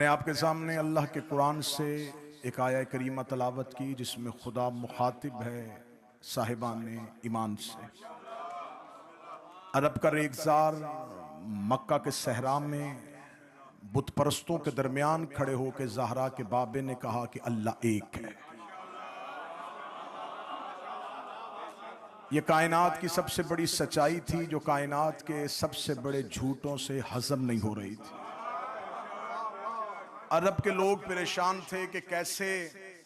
मैं आपके सामने अल्लाह के कुरान से एक आया करीमा तलावत की जिसमें खुदा मुखातिब है साहिबान ईमान से। अरब का रेगजार मक्का के सहरा में बुत परस्तों के दरमियान खड़े होकर ज़हरा के बाबे ने कहा कि अल्लाह एक है। यह कायनात की सबसे बड़ी सच्चाई थी जो कायनात के सबसे बड़े झूठों से हजम नहीं हो रही थी। अरब के लोग परेशान थे कि कैसे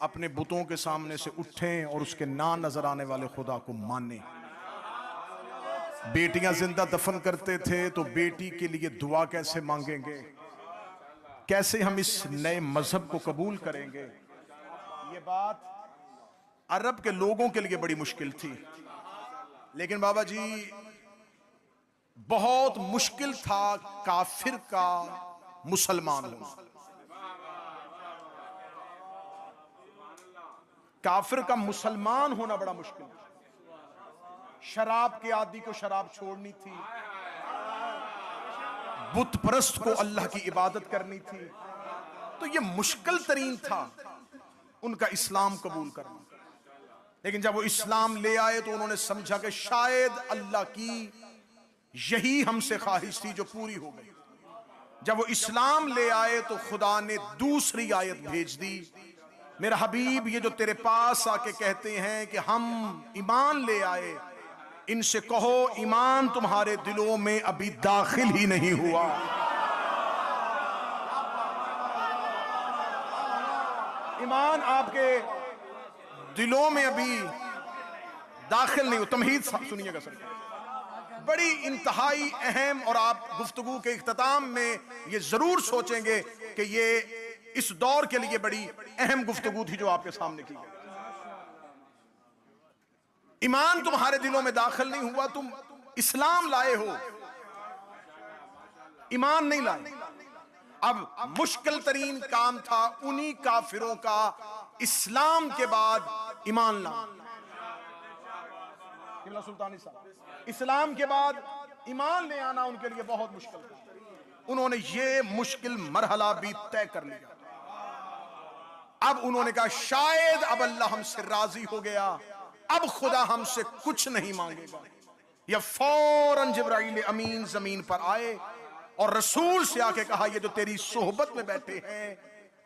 अपने बुतों के सामने से उठें और उसके ना नजर आने वाले खुदा को माने। बेटियां जिंदा दफन करते थे तो बेटी के लिए दुआ कैसे मांगेंगे, कैसे हम इस नए मजहब को कबूल करेंगे। ये बात अरब के लोगों के लिए बड़ी मुश्किल थी, लेकिन बाबा जी बहुत मुश्किल था काफिर का मुसलमान होना। काफिर का मुसलमान होना बड़ा मुश्किल था। शराब के आदि को शराब छोड़नी थी, बुत परस्त को अल्लाह की इबादत करनी थी, तो यह मुश्किल तरीन था उनका इस्लाम कबूल करना। लेकिन जब वो इस्लाम ले आए तो उन्होंने समझा कि शायद अल्लाह की यही हमसे ख्वाहिश थी जो पूरी हो गई। जब वो इस्लाम ले आए तो खुदा ने दूसरी आयत भेज दी, मेरा हबीब ये जो तेरे पास आके कहते हैं कि हम ईमान ले आए, इनसे कहो ईमान तुम्हारे दिलों में अभी दाखिल ही नहीं हुआ। ईमान आपके दिलों में अभी दाखिल नहीं हुआ। तमहीद सुनिएगा सर, बड़ी इंतहाई अहम, और आप गुफ्तगू के इख्तिताम में ये जरूर सोचेंगे कि ये इस दौर के लिए बड़ी अहम गुफ्तगू थी जो आपके सामने की गई। ईमान तुम्हारे दिलों में दाखिल नहीं हुआ, तुम इस्लाम लाए हो, ईमान नहीं लाए। अब मुश्किल तरीन काम था उन्हीं काफिरों का इस्लाम के बाद ईमान लाना। सुल्तानी साहब, इस्लाम के बाद ईमान ले आना उनके लिए बहुत मुश्किल था। उन्होंने ये मुश्किल मरहला भी तय कर लिया। अब उन्होंने कहा शायद अब अल्लाह हमसे राजी हो गया, अब खुदा हमसे कुछ नहीं मांगेगा। या फौरन जिब्राइल अमीन जमीन पर आए और रसूल से आके कहा ये जो तेरी सोहबत में बैठे हैं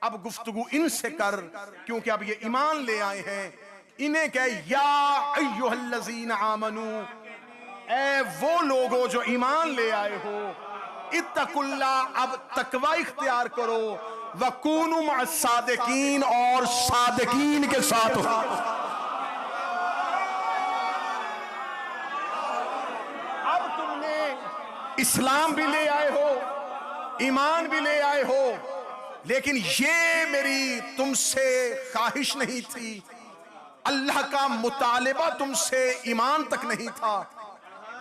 अब गुफ्तगू इनसे कर, क्योंकि अब ये ईमान ले आए हैं। इन्हें कहे या अय्युहल्लज़ीना आमनू, ऐ वो लोगो जो ईमान ले आए हो, इत्तकुल्लाह, अब तकवा इख्तियार करो, वकूनु मअस सादिकीन, और सादिकीन के साथ हो। अब तुमने इस्लाम भी ले आए हो, ईमान भी ले आए हो, लेकिन ये मेरी तुमसे ख्वाहिश नहीं थी, अल्लाह का मुतालिबा तुमसे ईमान तक नहीं था,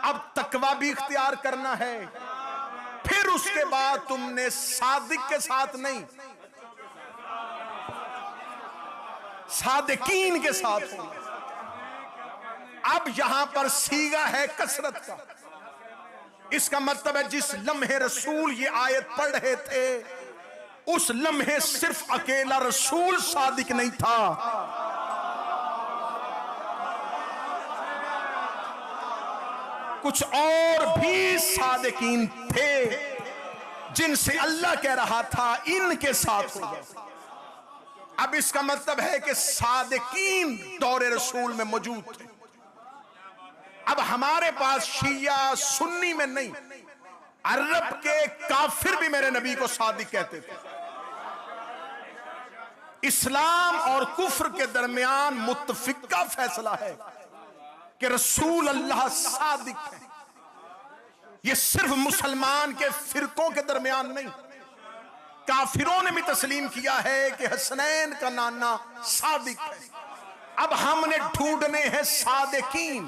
अब तकवा भी इख्तियार करना है। फिर उसके बाद तुमने सादिक के साथ नहीं, सादिकीन के साथ हो। अब यहां पर सीगा है कसरत का। इसका मतलब है जिस लम्हे रसूल ये आयत पढ़ रहे थे उस लम्हे सिर्फ अकेला रसूल सादिक नहीं था, कुछ और भी सादिकीन थे जिनसे अल्लाह कह रहा था इनके साथ हो जाए। अब इसका मतलब है कि सादिकीन दौरे रसूल में मौजूद थे। अब हमारे पास शिया सुन्नी में नहीं, अरब के काफिर भी मेरे नबी को सादिक कहते थे। इस्लाम और कुफ्र के दरमियान मुत्तफिका फैसला है कि रसूल अल्लाह सादिक है। यह सिर्फ मुसलमान के फिरकों के दरमियान नहीं, काफिरों ने भी तस्लीम किया है कि हसनैन का नाना सादिक है। अब हमने ढूंढने हैं सादिकीन।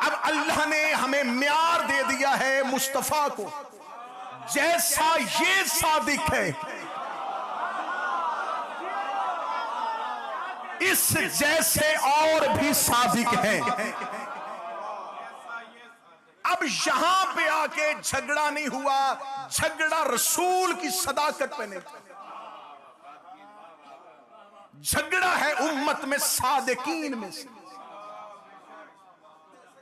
अब अल्लाह ने हमें म्यार दे दिया है मुस्तफा को, जैसा ये सादिक है इस जैसे और भी सादिक हैं। अब यहां पे आके झगड़ा नहीं हुआ, झगड़ा रसूल की सदाकत पे नहीं था, झगड़ा है उम्मत में सादिकीन में से।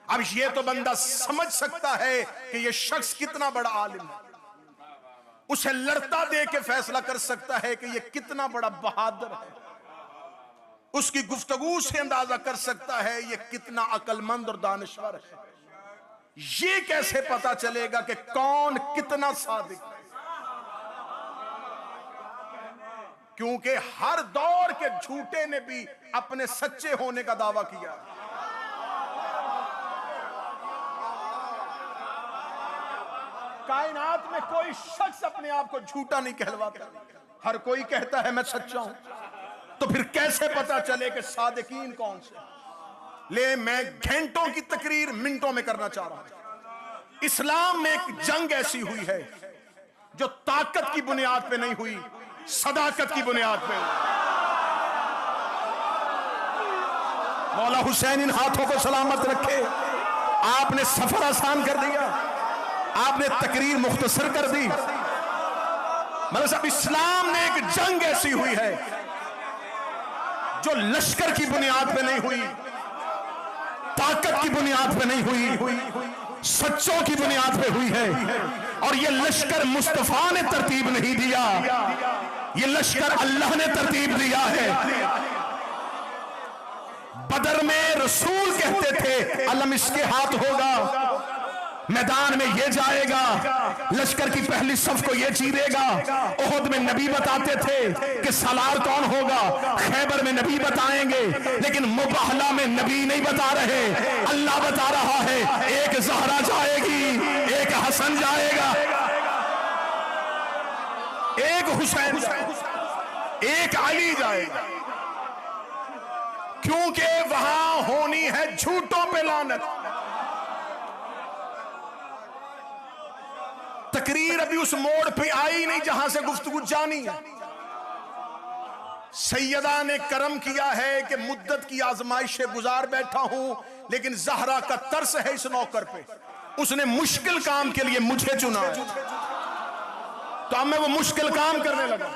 अब ये तो बंदा समझ सकता है कि ये शख्स कितना बड़ा आलिम है, उसे लड़ता दे के फैसला कर सकता है कि ये कितना बड़ा बहादुर है, उसकी गुफ्तगू से अंदाजा कर सकता है ये कितना अक्लमंद और दानिशवर है। ये कैसे पता चलेगा कि कौन कितना सादिक है? क्योंकि हर दौर के झूठे ने भी अपने सच्चे होने का दावा किया। कायनात में कोई शख्स अपने आप को झूठा नहीं कहलवाता, हर कोई कहता है मैं सच्चा हूं। तो फिर कैसे पता चले कि सादिकीन कौन से? ले, मैं घंटों की तकरीर मिनटों में करना चाह रहा हूं। इस्लाम में एक जंग ऐसी हुई है जो ताकत की बुनियाद पे नहीं हुई, सदाकत की बुनियाद पे हुई। मौला हुसैन इन हाथों को सलामत रखे, आपने सफर आसान कर दिया, आपने तकरीर मुख्तसर कर दी। मतलब साहब, इस्लाम में एक जंग ऐसी हुई है जो लश्कर की बुनियाद पे नहीं हुई, ताकत की बुनियाद पे नहीं हुई, सच्चों की बुनियाद पे हुई है। और ये लश्कर मुस्तफा ने तरतीब नहीं दिया, ये लश्कर अल्लाह ने तरतीब दिया है। बदर में रसूल कहते थे अलम इसके हाथ होगा, मैदान में ये जाएगा, लश्कर की पहली सफ को ये चीरेगा। ओहद में नबी बताते थे कि सालार कौन होगा, खैबर में नबी बताएंगे, लेकिन मुबाहला में नबी नहीं बता रहे, अल्लाह बता रहा है। एक ज़हरा जाएगी, एक हसन जाएगा, एक हुसैन जाएगा, एक अली जाएगा, क्योंकि वहां होनी है झूठों पे लानत। तकरीर अभी उस मोड़ पे आई नहीं जहां से गुफ्तगू जानी है। सैयदा ने करम किया है कि मुद्दत की आजमाइशें गुजार बैठा हूं, लेकिन ज़हरा का तरस है इस नौकर पे, उसने मुश्किल काम के लिए मुझे चुना है, तो अब मैं वो मुश्किल काम करने लगा।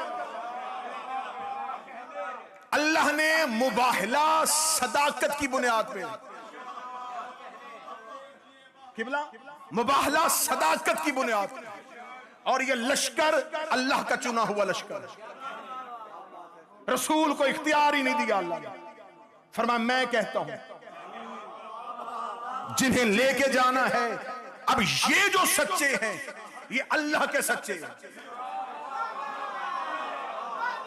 अल्लाह ने मुबाहला सदाकत की बुनियाद पे, किबला मुबाहला सदाकत की बुनियाद पे, और ये लश्कर अल्लाह का चुना हुआ लश्कर, रसूल को इख्तियार ही नहीं दिया अल्लाह ने। फरमाया मैं कहता हूं जिन्हें लेके जाना है, अब ये जो सच्चे हैं ये अल्लाह के सच्चे हैं।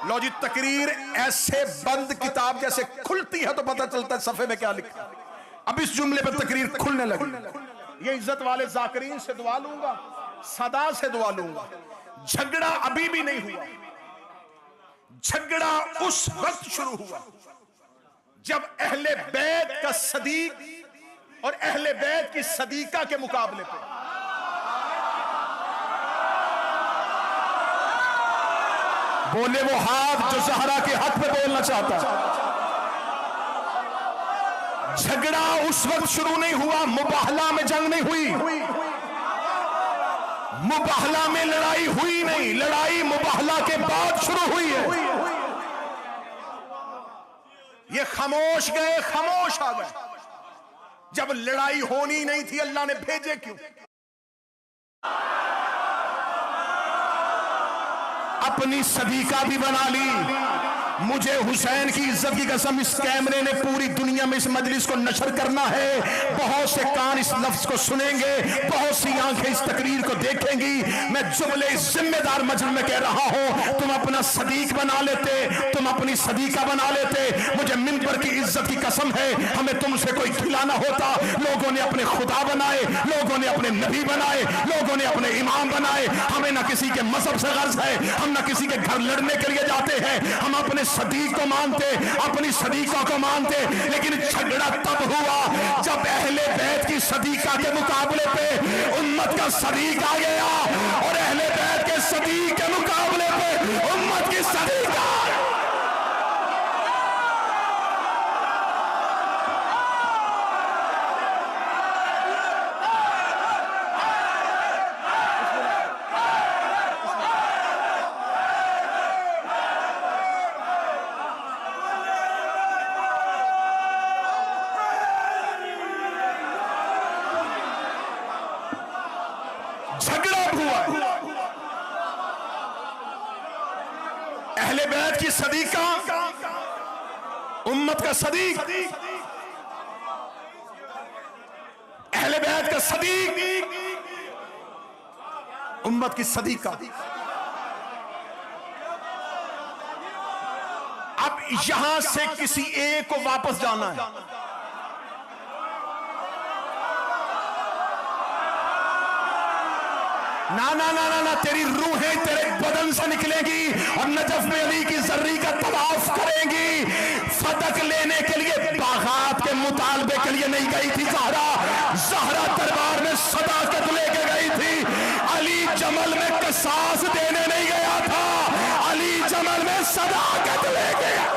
लो जी, तकरीर ऐसे बंद किताब जैसे खुलती है तो पता चलता है सफे में क्या लिखा है। अब इस जुमले पर तकरीर खुलने लगी। ये इज्जत वाले जाकिरीन से दुआ लूंगा, सदा से दुआ लूंगा, झगड़ा अभी भी नहीं हुआ। झगड़ा उस वक्त शुरू हुआ जब अहले बैत का सदीक और अहले बैत की सदीका के मुकाबले पे बोले वो हाथ जो ज़हरा के हक पे बोलना चाहता। झगड़ा उस वक्त शुरू नहीं हुआ, मुबाहला में जंग नहीं हुई, मुबाहला में लड़ाई हुई नहीं, लड़ाई मुबाहला के बाद शुरू हुई है। ये खामोश गए, खामोश आ गए। जब लड़ाई होनी नहीं थी अल्लाह ने भेजे क्यों? अपनी सदीका भी बना ली। मुझे हुसैन की इज्जत की कसम, इस कैमरे ने पूरी दुनिया में इस मजलिस को नशर करना है। बहुत से कान इस लफ्ज को सुनेंगे, बहुत सी आंखें इस तकरीर को देखेंगी। मैं जुमले जिम्मेदार मजलिस में कह रहा हूं, तुम अपना सदीक बना लेते, तुम अपनी सदीका बना लेते। मुझे मिंबर की इज्जत की कसम है, हमें तुमसे कोई खिलाना होता। लोगों ने अपने खुदा बनाए, लोगों ने अपने नबी बनाए, लोगों ने अपने इमाम बनाए। हमें ना किसी के मजहब से गर्ज है, हम ना किसी के घर लड़ने के लिए जाते हैं। हम अपने सदीक को मानते, अपनी सदीका को मानते। लेकिन झगड़ा तब हुआ जब अहले बैत की सदीका के मुकाबले पे उम्मत का सदीक आ गया, और अहले बैत के सदीक के मुकाबले पे उम्मत की सदीका। हुआ है। अहले बैत की सदीका, उम्मत का सदीक, अहले बैत का सदीक, उम्मत की सदीका। अब यहां से किसी एक को वापस जाना है। ना ना ना ना ना, तेरी रूहें तेरे बदन से निकलेगी और नजफ में अली की जर्री का तवाफ करेंगी। फदक लेने के लिए बागात के मुतालबे के लिए नहीं गई थी ज़हरा। ज़हरा दरबार में सदाकत लेके गई थी। अली जमल में कसास देने नहीं गया था, अली जमल में सदाकत लेके गया।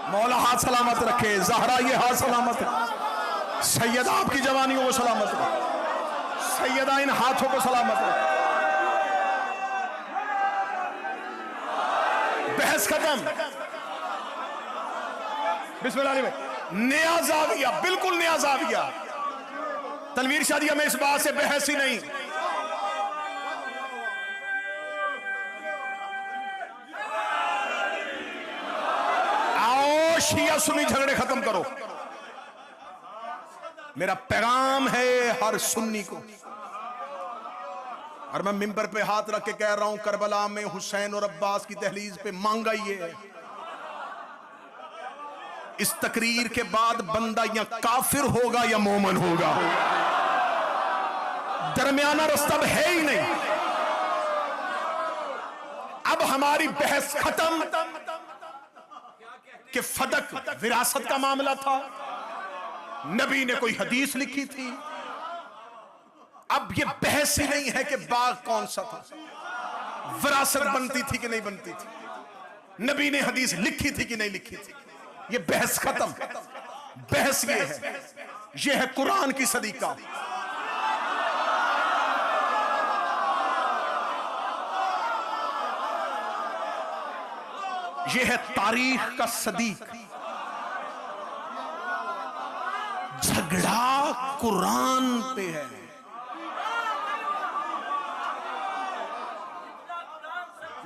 मौला हाथ सलामत रखे, ज़हरा ये हाथ सलामत रखे, सैयदा आपकी जवानियों को सलामत रखे, सैयदा इन हाथों को सलामत रखे। बहस खत्म। बिस्मिल्लाह में नया जाविया, बिल्कुल नया जाविया। तनवीर शादिया में इस बात से बहस ही नहीं। शिया सुन्नी झगड़े खत्म करो। मेरा पैगाम है हर सुन्नी को, और मैं मिंबर पे हाथ रख के कह रहा हूं, करबला में हुसैन और अब्बास की दहलीज पे मांगा ये है, इस तकरीर के बाद बंदा या काफिर होगा या मोमन होगा, दरमियाना रास्ता है ही नहीं। अब हमारी बहस खत्म कि फदक विरासत का मामला था, नबी ने कोई हदीस लिखी थी। अब ये बहस ही नहीं है कि बाग कौन सा था, विरासत बनती थी कि नहीं बनती थी, नबी ने हदीस लिखी थी कि नहीं लिखी थी। ये बहस खत्म। बहस ये है कुरान की सदीका। ये है तारीख का सदीक। झगड़ा कुरान पे है।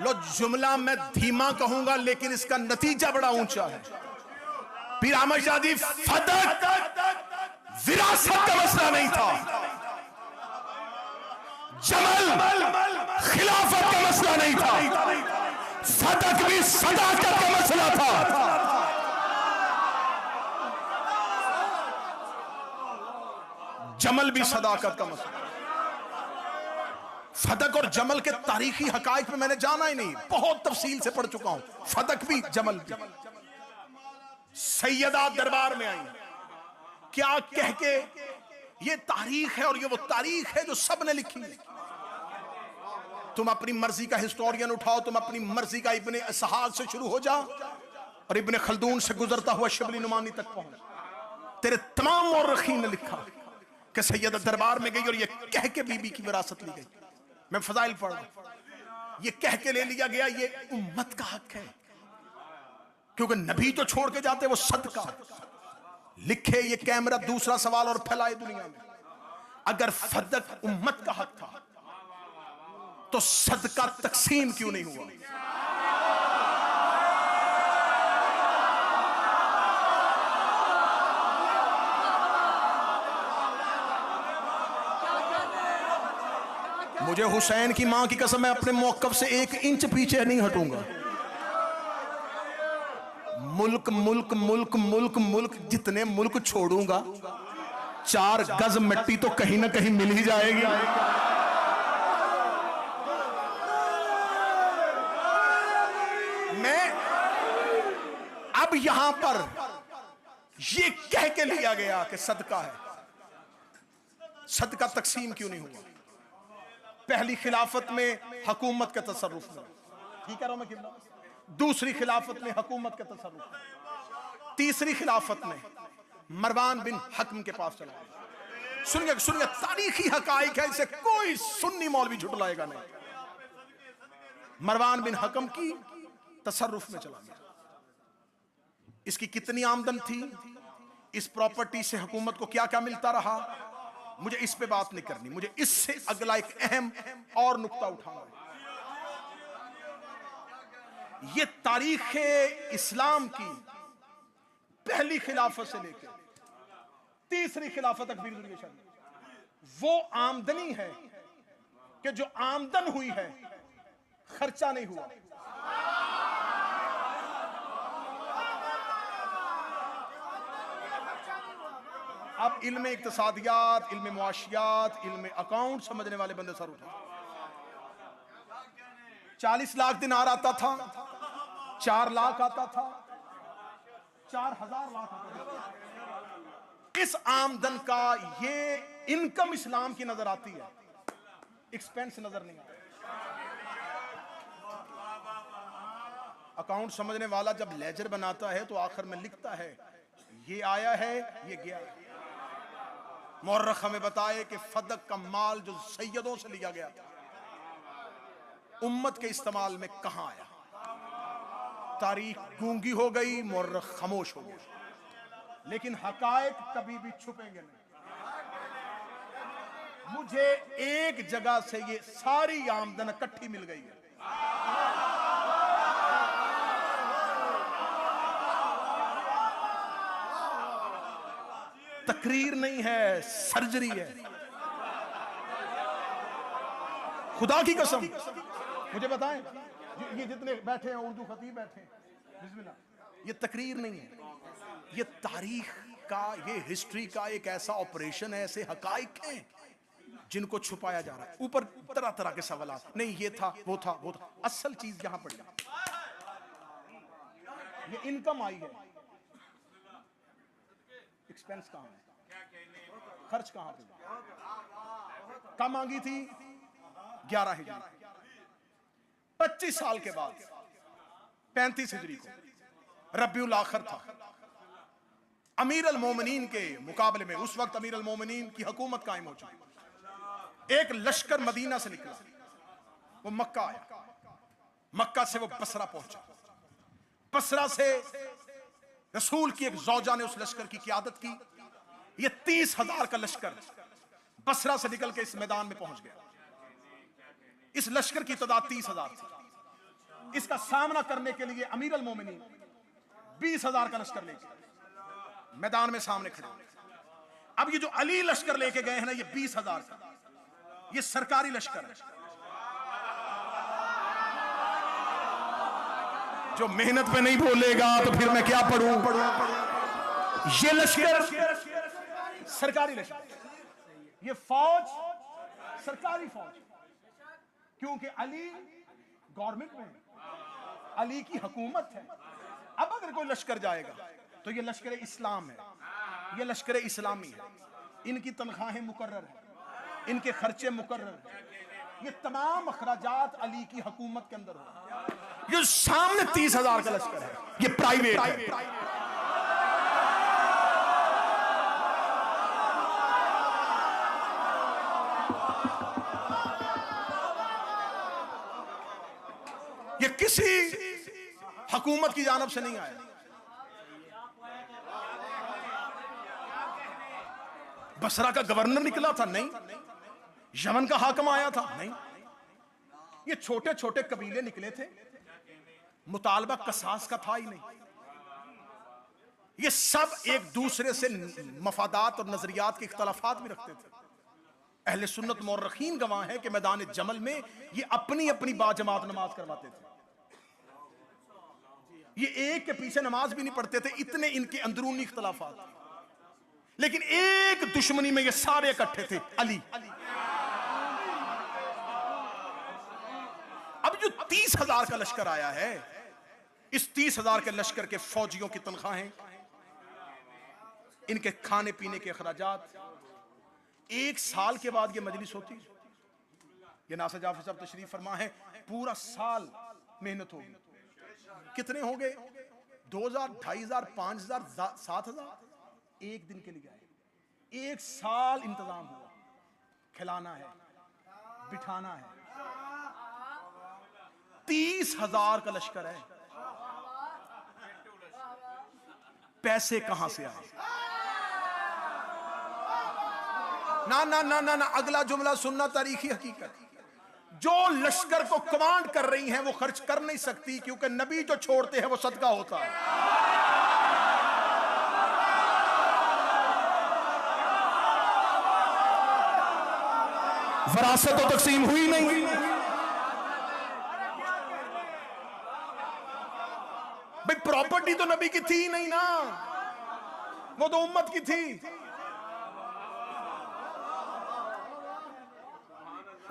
लो जुमला मैं धीमा कहूंगा लेकिन इसका नतीजा बड़ा ऊंचा है। पीर अहमद शादी, फदक विरासत का मसला नहीं था, जमल खिलाफत का मसला नहीं था, फदक भी सदाकत का मसला था। जमल भी सदाकत का मसला। फदक और जमल के तारीखी हकाइक में मैंने जाना ही नहीं, बहुत तफसील से पढ़ चुका हूं। फदक भी जमल भी। सैयदा दरबार में आई, क्या कह के, ये तारीख है और ये वो तारीख है जो सबने लिखी है। तुम अपनी मर्जी का हिस्टोरियन उठाओ, तुम अपनी मर्जी का इब्ने इसहाक से शुरू हो जाओ और इब्ने खल्दून से गुजरता हुआ शिबली नुमानी तक पहुंच। तेरे तमाम मौरखीन ने लिखा कि सैयदा दरबार में गई और ये कह के बीबी की विरासत ली गई। मैं फजाइल पढ़ रहा हूं, ये कह के ले लिया गया, ये उम्मत का हक है, क्योंकि नबी तो छोड़ के जाते वो सदका लिखे। ये कैमरा दूसरा सवाल और फैलाए दुनिया में। अगर फदक उम्मत का हक था तो सदका तकसीम क्यों नहीं हुआ? मुझे हुसैन की मां की कसम, मैं अपने मौकफ से 1 इंच पीछे नहीं हटूंगा। मुल्क मुल्क मुल्क मुल्क मुल्क, जितने मुल्क छोड़ूंगा 4 गज मिट्टी तो कहीं ना कहीं मिल ही जाएगी। मैं अब यहां पर ये कह के लिया गया कि सदका है, सदका तकसीम क्यों नहीं हुआ? पहली खिलाफत में हुकूमत के तसर्रुफ में, ठीक कह रहा हूं मैं कितना? दूसरी खिलाफत में हुकूमत के तसर्रुफ में, तीसरी खिलाफत में मरवान बिन हकम के पास चला गया। सुनिए सुनिए, तारीखी हकाइक है, इसे कोई सुन्नी मौलवी झुटलाएगा नहीं। मरवान बिन हकम की तसर्रुफ में चला गया। इसकी कितनी आमदन थी, इस प्रॉपर्टी से हुकूमत को क्या क्या मिलता रहा, मुझे इस पे बात नहीं करनी। मुझे इससे अगला एक अहम और नुक्ता उठाना है। ये तारीख इस्लाम की पहली खिलाफत से लेकर तीसरी खिलाफत तक वो आमदनी है कि जो आमदन हुई है खर्चा नहीं हुआ। अब इल्म इक्तिसादियात, इल्म मुआशियात, इल्म अकाउंट समझने वाले बंदे सर उठा। 40 लाख दिनार आता था, 4 लाख आता था, 4000 लाख आता था। इस आमदन का ये इनकम इस्लाम की नजर आती है, एक्सपेंस नजर नहीं आता। अकाउंट समझने वाला जब लेजर बनाता है तो आखिर में लिखता है ये आया है, ये गया है। मुअर्रिख हमें बताए कि फदक का माल जो सैयदों से लिया गया था उम्मत के इस्तेमाल में कहां आया। तारीख गूंगी हो गई, मुअर्रिख खामोश हो गया, लेकिन हकायक कभी भी छुपेंगे नहीं। मुझे एक जगह से ये सारी आमदन इकट्ठी मिल गई है। तकरीर नहीं है, सर्जरी है। खुदा की कसम मुझे बताएं, ये जितने बैठे हैं उर्दू खतीब बैठे हैं, बिस्मिल्लाह, ये तकरीर नहीं है, ये तारीख का, ये हिस्ट्री का एक ऐसा ऑपरेशन है, ऐसे हकाइक हैं जिनको छुपाया जा रहा है। ऊपर तरह तरह के सवाल, नहीं ये था, वो था, वो था। असल चीज यहां पर ये इनकम आई है, एक्सपेंस कहां है, खर्च कहां पे, कम मांगी थी 11 हिजरी, 25 साल के बाद 35 हिजरी को रब्बिउल आखिर था। अमीर अल मोमिनीन के मुकाबले में उस वक्त अमीर अल मोमिनीन की हुकूमत कायम हो चुकी। एक लश्कर मदीना से निकला, वो मक्का आया, मक्का से वो बसरा पहुंचा, बसरा से रसूल की एक जौजा ने उस लश्कर की क़ियादत की। ये 30,000 का लश्कर बसरा से निकल के इस मैदान में पहुंच गया। इस लश्कर की तादाद 30,000 थी। इसका सामना करने के लिए अमीर अल मोमिनीन 20,000 का लश्कर लेके मैदान में सामने खड़े। अब ये जो अली लश्कर लेके गए हैं ना, ये 20,000 का, ये सरकारी लश्कर है। जो मेहनत पे नहीं बोलेगा तो फिर मैं क्या पढ़ूं। ये लश्कर सरकारी लश्कर, ये फौज सरकारी फौज, क्योंकि अली गवर्नमेंट में, अली की हुकूमत है। अब अगर कोई लश्कर जाएगा तो ये लश्कर इस्लाम है, ये लश्कर इस्लामी है। इनकी तनख्वाहें मुकर्रर है, इनके खर्चे मुकर्रर है, ये तमाम अखराजात अली की हुकूमत के अंदर हो। ये सामने 30,000 का लश्कर है, ये प्राइवेट है। ये किसी हुकूमत की जानब से नहीं आया। बसरा का गवर्नर निकला था? नहीं। यमन का हाकिम आया था? नहीं। ये छोटे छोटे कबीले निकले थे, मुतालबा कसास का था ही नहीं। ये सब एक दूसरे से मफादात और नजरियात के इख्तलाफात भी रखते थे। अहले सुन्नत मुर्रखीन गवाह हैं कि मैदान जमल में ये अपनी अपनी बाजमात नमाज करवाते थे। ये एक के पीछे नमाज भी नहीं पढ़ते थे, इतने इनके अंदरूनी इख्तलाफात। लेकिन एक दुश्मनी में ये सारे इकट्ठे थे, अली। अब जो 30,000 का लश्कर आया है, इस 30,000 के लश्कर के फौजियों की तनख्वाहें, इनके खाने पीने के अखराजात, एक साल के बाद ये मजलिस होती। ये नासिर जाफर साहब तशरीफ फरमा है, पूरा साल मेहनत होगी। कितने हो गए? 2,000, 2,500, 5,000, 7,000 एक दिन के लिए आए। 1 साल इंतजाम हुआ, खिलाना है, बिठाना है, 30,000 का लश्कर है, पैसे कहां से आए? ना ना ना ना ना, अगला जुमला सुनना, तारीखी हकीकत। जो लश्कर को कमांड कर रही हैं वो खर्च कर नहीं सकती, क्योंकि नबी जो छोड़ते हैं वो सदका होता है। विरासत तो तकसीम हुई नहीं, भाई प्रॉपर्टी तो नबी की थी नहीं ना, वो तो उम्मत की थी।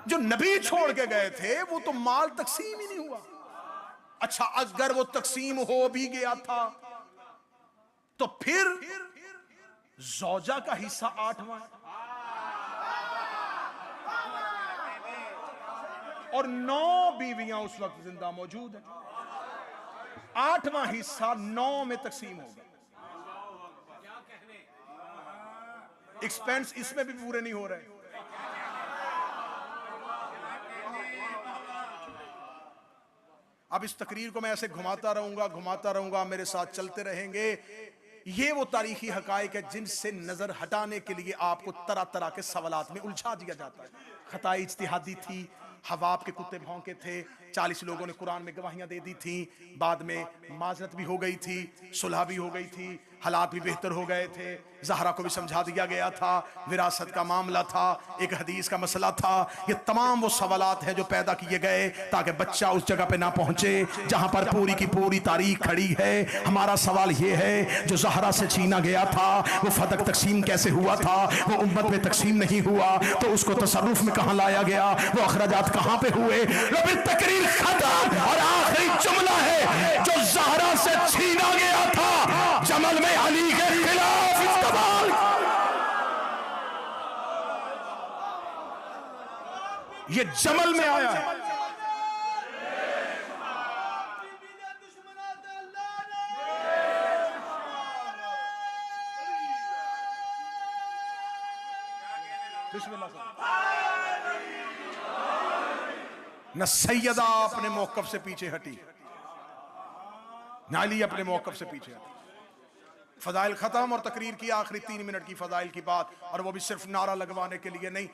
जो नबी छोड़ के गए थे वो तो माल तकसीम ही नहीं हुआ। अच्छा, अगर वो तकसीम हो भी गया था तो फिर ज़ौजा का हिस्सा 8वां और 9 बीवियां उस वक्त जिंदा मौजूद है। 8वां हिस्सा 9 में तकसीम होगा। एक्सपेंस इसमें भी पूरे नहीं हो रहे। अब इस तकरीर को मैं ऐसे घुमाता रहूंगा, मेरे साथ चलते रहेंगे। ये वो तारीखी हकायक है जिनसे नजर हटाने के लिए आपको तरह तरह के सवालात में उलझा दिया जाता है। खताई इज्तिहादी थी, हवाब के कुत्ते भौंके थे, 40 लोगों ने कुरान में गवाहियां दे दी थी, बाद में माजरत भी हो गई थी, सुलह भी हो गई थी, हालात भी बेहतर हो गए थे, ज़हरा को भी समझा दिया गया था, विरासत का मामला था, एक हदीस का मसला था। ये तमाम वो सवालात हैं जो पैदा किए गए ताकि बच्चा उस जगह पे ना पहुंचे जहां पर पूरी की पूरी तारीख खड़ी है। हमारा सवाल ये है, जो ज़हरा से छीना गया था वो फदक तकसीम कैसे हुआ था? वो उम्मत में तकसीम नहीं हुआ तो उसको तसर्रुफ में कहां लाया गया? वो अखराजात कहां पे हुए? तकरीर खत्म और आखिरी जुमला है, जो ज़हरा से छीना गया था जमल में अली के खिलाफ इस्तेमाल, ये जमल में आया है। न सैयदा अपने मौकफ से पीछे हटी, न अली अपने मौकफ से पीछे हटी। फजाइल खत्म और तकरीर की आखिरी 3 मिनट की फजाइल की बात, और वो भी सिर्फ नारा लगवाने के लिए नहीं,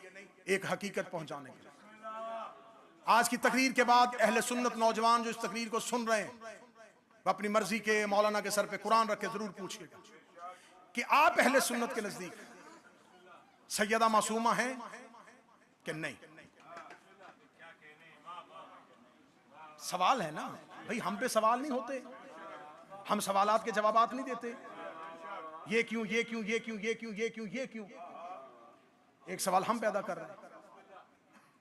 एक हकीकत पहुंचाने के लिए। आज की तकरीर के बाद अहले सुन्नत नौजवान जो इस तकरीर को सुन रहे हैं, वो अपनी मर्जी के मौलाना के सर पे कुरान रख के जरूर पूछिएगा कि आप अहले सुन्नत के नजदीक सैयदा मासूमा है कि नहीं? सवाल है ना भाई, हम पे सवाल नहीं होते, हम सवालात के जवाबात नहीं देते। ये क्यों, ये क्यों, ये क्यों, ये क्यों, ये क्यों, ये क्यों? एक सवाल हम पैदा कर रहे हैं,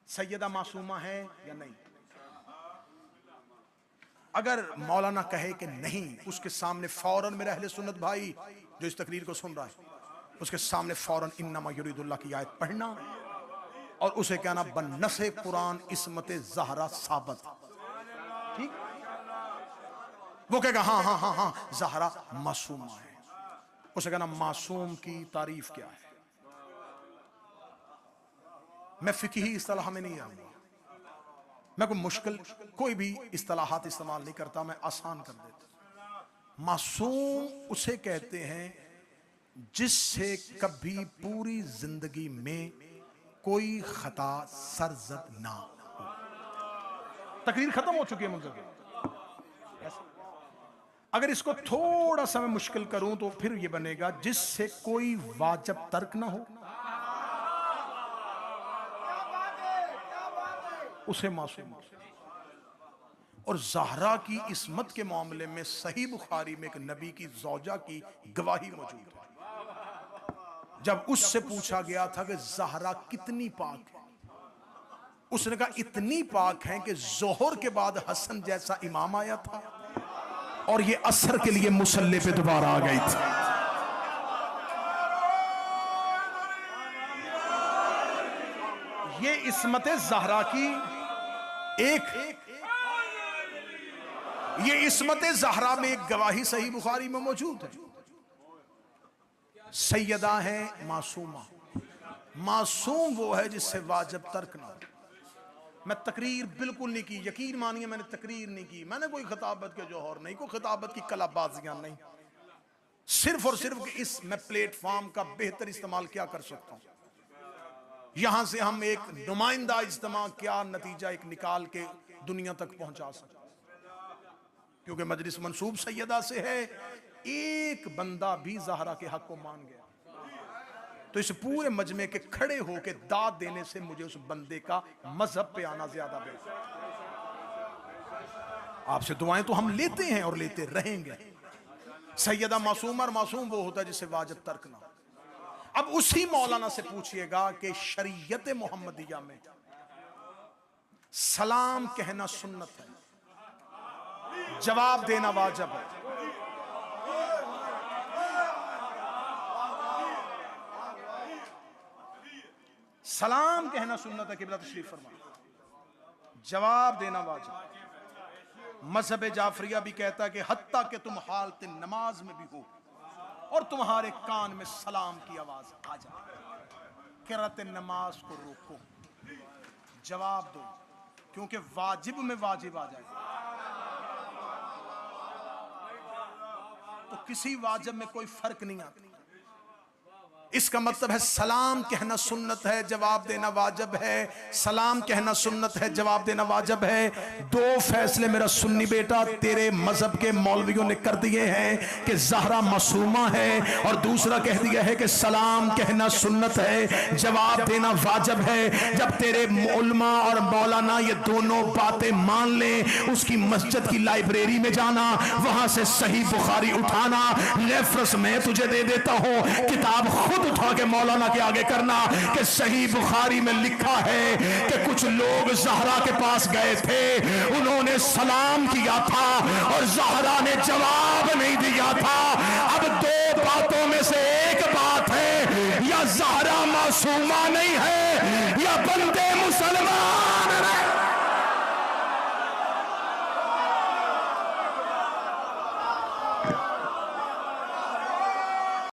सैयदा मासूमा है या नहीं? अगर मौलाना कहे कि नहीं, उसके सामने फौरन मेरे अहले सुन्नत भाई जो इस तकरीर को सुन रहा है, उसके सामने फौरन इन्नमा युरीदुल्लाह की आयत पढ़ना और उसे कहना बन्नसे कुरान इस्मत ज़हरा साबत। ठीक? वो कहेगा हाँ हाँ हाँ हाँ ज़हरा मासूमा है, उसे कहना मासूम की तारीफ क्या है। मैं फिक़ही इस्तिलाह में नहीं आऊंगा, मैं कोई मुश्किल कोई भी इस्तिलाहात इस्तेमाल नहीं करता, मैं आसान कर देता। मासूम उसे कहते हैं जिससे कभी पूरी जिंदगी में कोई खता सरजद ना हो। तकरीर खत्म हो चुकी है मुझे। अगर इसको थोड़ा सा मैं मुश्किल करूं तो फिर ये बनेगा जिससे कोई वाजिब तर्क ना हो, उसे मासूम। और ज़हरा की इस्मत के मामले में सही बुखारी में एक नबी की ज़ौजा की गवाही मौजूद है। जब उससे पूछा गया था कि ज़हरा कितनी पाक है, उसने कहा इतनी पाक है कि जोहर के बाद हसन जैसा इमाम आया था और ये असर के लिए मुसल्ले पे दोबारा आ गई थी। ये इस्मत ज़हरा की ये इस्मत ज़हरा में एक गवाही सही बुखारी में मौजूद है। सैयदा है मासूमा। मासूम वो है जिससे वाजिब तर्क ना हो। मैं तकरीर बिल्कुल नहीं की, यकीन मानिए मैंने तकरीर नहीं की, मैंने कोई खिताबत के जौहर नहीं, कोई खिताबत की कलाबाजियां नहीं, सिर्फ और सिर्फ इस मैं प्लेटफॉर्म का बेहतर इस्तेमाल क्या कर सकता हूं, यहां से हम एक नुमाइंदा इज्तिमा क्या नतीजा एक निकाल के दुनिया तक पहुंचा सकते हैं। क्योंकि मजलिस मंसूब सैयदा से है, एक बंदा भी ज़हरा के हक को मान गया तो इस पूरे मजमे के खड़े होके दाद देने से मुझे उस बंदे का मजहब पे आना ज्यादा बेहतर। आपसे दुआएं तो हम लेते हैं और लेते रहेंगे। सैयदा मासूम और मासूम वो होता है जिससे वाजिब तर्क ना हो। अब उसी मौलाना से पूछिएगा कि शरीयत मोहम्मदिया में सलाम कहना सुन्नत है, जवाब देना वाजिब है। सलाम कहना सुन्नत है, किबला तशरीफ फरमा, जवाब देना वाजिब। मजहब जाफरिया भी कहता है कि हत्ता कि तुम हालत नमाज में भी हो और तुम्हारे कान में सलाम की आवाज आ जाए, किरात नमाज को रोको, जवाब दो, क्योंकि वाजिब में वाजिब आ जाए तो किसी वाजिब में कोई फर्क नहीं आता। इसका मतलब है सलाम कहना सुन्नत है, जवाब देना वाजिब है। सलाम कहना सुन्नत है, जवाब देना वाजिब है। दो फैसले मेरा सुन्नी बेटा तेरे मजहब के मौलवियों ने कर दिए हैं कि ज़हरा मासूमा है, और दूसरा कह दिया है कि सलाम कहना सुन्नत है, जवाब देना वाजिब है। जब तेरे उलमा और मौलाना ये दोनों बातें मान ले, उसकी मस्जिद की लाइब्रेरी में जाना, वहां से सही बुखारी उठाना, रेफरेंस में तुझे दे देता हूं, किताब खुद उठा के मौलाना के आगे करना कि सही बुखारी में लिखा है कि कुछ लोग ज़हरा के पास गए थे, उन्होंने सलाम किया था और ज़हरा ने जवाब नहीं दिया था। अब दो बातों में से एक बात है, या ज़हरा मासूमा नहीं है